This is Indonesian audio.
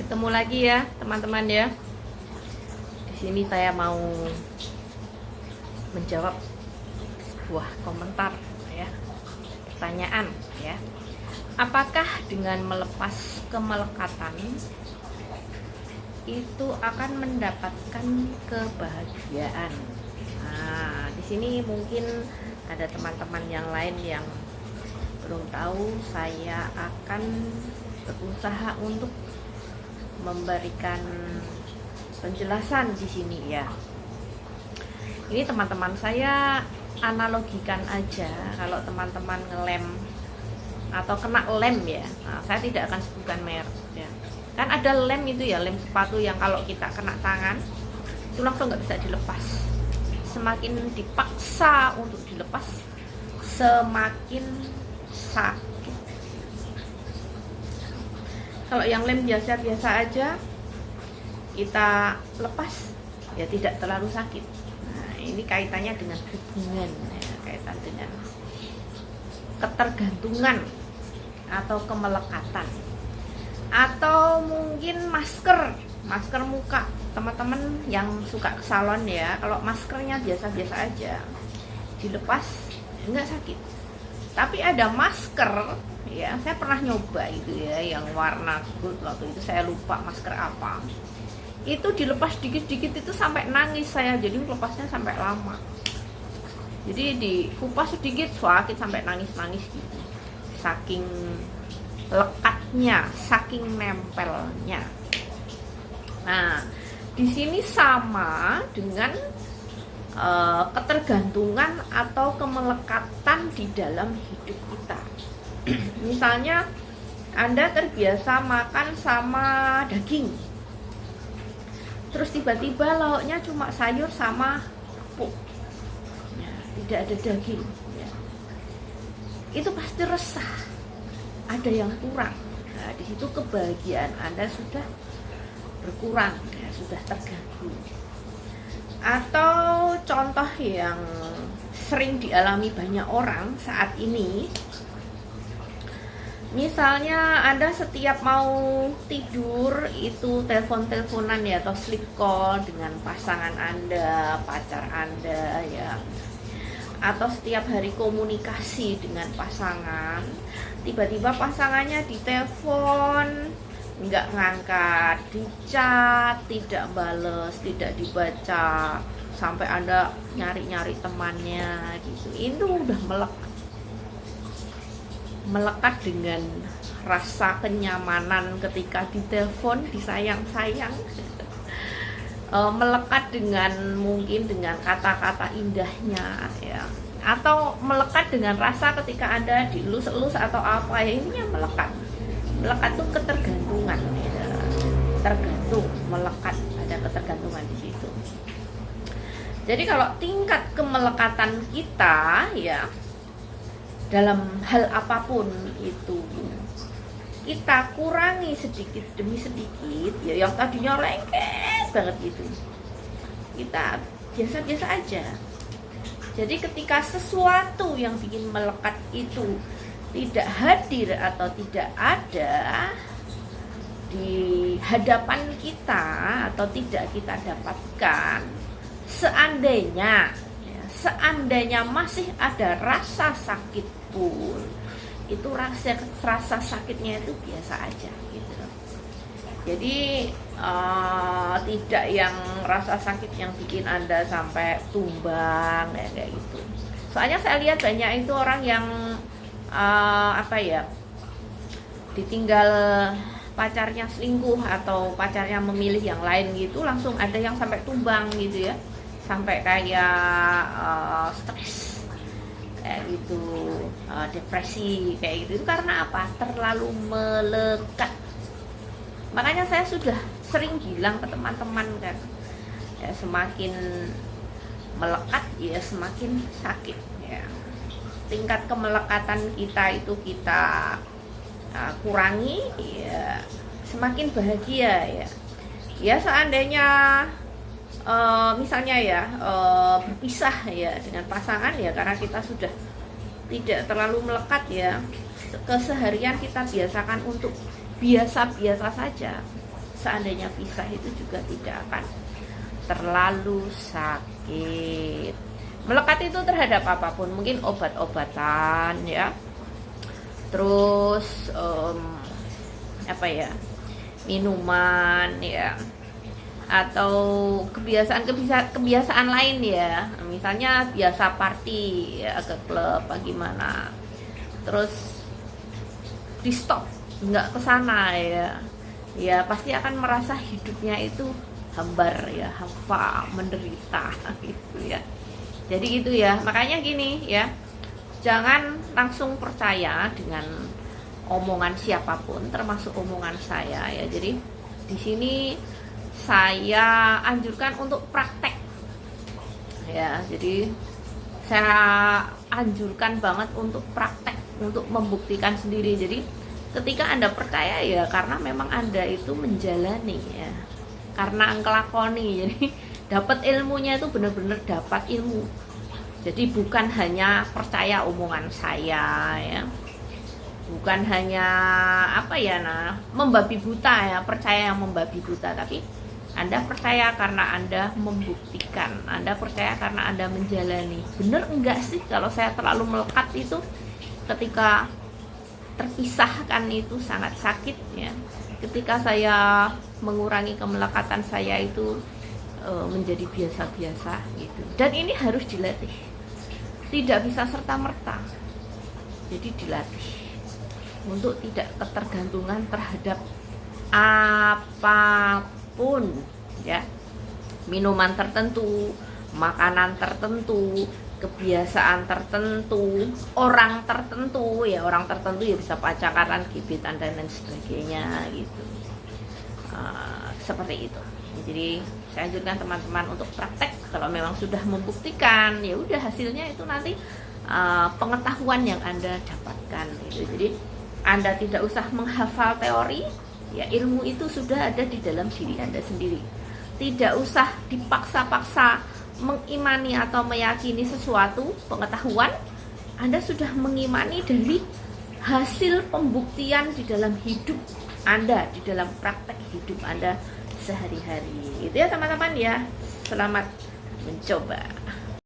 Ketemu lagi ya teman-teman ya. Di sini saya mau menjawab sebuah komentar ya, pertanyaan ya. Apakah dengan melepas kemelekatan itu akan mendapatkan kebahagiaan? Nah, di sini mungkin ada teman-teman yang lain yang belum tahu. Saya akan berusaha untuk memberikan penjelasan di sini ya. Ini teman-teman saya analogikan aja, kalau teman-teman ngelem atau kena lem ya. Nah, saya tidak akan sebutkan merek ya. Kan ada lem itu ya, lem sepatu yang kalau kita kena tangan itu langsung nggak bisa dilepas. Semakin dipaksa untuk dilepas, semakin sakit. Kalau yang lem biasa-biasa aja kita lepas ya tidak terlalu sakit. Nah, ini kaitannya dengan hubungan ya, kaitan dengan ketergantungan atau kemelekatan. Atau mungkin masker muka. Teman-teman yang suka ke salon ya, kalau maskernya biasa-biasa aja dilepas enggak sakit. Tapi ada masker ya, saya pernah nyoba itu ya, yang warna gold, waktu itu saya lupa masker apa. Itu dilepas dikit-dikit itu sampai nangis saya, jadi lepasnya sampai lama. Jadi dikupas sedikit sakit sampai nangis-nangis gitu. Saking lekatnya, saking nempelnya. Nah, di sini sama dengan ketergantungan atau kemelekatan di dalam hidup kita. Misalnya Anda terbiasa makan sama daging, terus tiba-tiba lauknya cuma sayur sama empuk ya, tidak ada daging ya. Itu pasti resah, ada yang kurang. Nah, di situ kebahagiaan Anda sudah berkurang ya, sudah terganggu. Atau contoh yang sering dialami banyak orang saat ini, misalnya Anda setiap mau tidur itu telepon-teleponan ya, atau sleep call dengan pasangan Anda, pacar Anda ya. Atau setiap hari komunikasi dengan pasangan, tiba-tiba pasangannya ditelepon nggak ngangkat, dicat tidak bales, tidak dibaca, sampai Anda nyari-nyari temannya gitu. Itu udah melekat dengan rasa kenyamanan ketika ditelepon, disayang-sayang. Melekat dengan mungkin dengan kata-kata indahnya ya, atau melekat dengan rasa ketika Anda dielus-elus atau apa ya, ini yang melekat tuh ketergantungan ya. Tergantung, melekat, ada ketergantungan di situ. Jadi kalau tingkat kemelekatan kita ya dalam hal apapun itu kita kurangi sedikit demi sedikit ya, yang tadinya lengket banget gitu, kita biasa-biasa aja. Jadi ketika sesuatu yang bikin melekat itu tidak hadir atau tidak ada di hadapan kita atau tidak kita dapatkan, seandainya masih ada rasa sakit pun, itu rasa sakitnya itu biasa aja gitu. Jadi tidak yang rasa sakit yang bikin Anda sampai tumbang ya, kayak gitu. Soalnya saya lihat banyak itu orang yang ditinggal pacarnya selingkuh atau pacarnya memilih yang lain gitu, langsung ada yang sampai tumbang gitu ya, sampai kayak stres kayak gitu, depresi kayak gitu. Itu karena apa? Terlalu melekat. Makanya saya sudah sering bilang ke teman-teman kan ya, semakin melekat ya semakin sakit ya. Tingkat kemelekatan kita itu kita kurangi ya, semakin bahagia ya. Ya seandainya misalnya ya berpisah ya dengan pasangan ya, karena kita sudah tidak terlalu melekat ya, keseharian kita biasakan untuk biasa-biasa saja, seandainya pisah itu juga tidak akan terlalu sakit. Melekat itu terhadap apapun, mungkin obat-obatan ya, terus apa ya, minuman ya, atau kebiasaan lain ya, misalnya biasa party ya, ke klub bagaimana, terus di stop nggak kesana ya pasti akan merasa hidupnya itu hambar ya, hampa, menderita gitu ya. Jadi gitu ya, makanya gini ya, jangan langsung percaya dengan omongan siapapun, termasuk omongan saya ya. Jadi di sini saya anjurkan untuk praktek ya. Jadi saya anjurkan banget untuk praktek, untuk membuktikan sendiri. Jadi ketika Anda percaya ya karena memang Anda itu menjalani ya, karena ngelakoni. Jadi dapat ilmunya itu benar-benar dapat ilmu. Jadi bukan hanya percaya omongan saya ya, bukan hanya apa ya, membabi buta ya, percaya yang membabi buta, tapi Anda percaya karena Anda membuktikan, Anda percaya karena Anda menjalani. Bener enggak sih kalau saya terlalu melekat itu, ketika terpisahkan itu sangat sakit ya. Ketika saya mengurangi kemelekatan saya itu menjadi biasa-biasa gitu. Dan ini harus dilatih, tidak bisa serta-merta. Jadi dilatih untuk tidak ketergantungan terhadap apapun ya, minuman tertentu, makanan tertentu, kebiasaan tertentu, orang tertentu ya, orang tertentu ya, bisa pacaran, gebetan dan lain sebagainya gitu. Seperti itu. Jadi saya anjurkan teman-teman untuk praktek. Kalau memang sudah membuktikan, ya udah, hasilnya itu nanti pengetahuan yang Anda dapatkan gitu. Jadi Anda tidak usah menghafal teori ya, ilmu itu sudah ada di dalam diri Anda sendiri. Tidak usah dipaksa-paksa mengimani atau meyakini sesuatu pengetahuan. Anda sudah mengimani dari hasil pembuktian di dalam hidup Anda, di dalam praktek hidup Anda sehari-hari. Itu ya teman-teman ya. Selamat mencoba.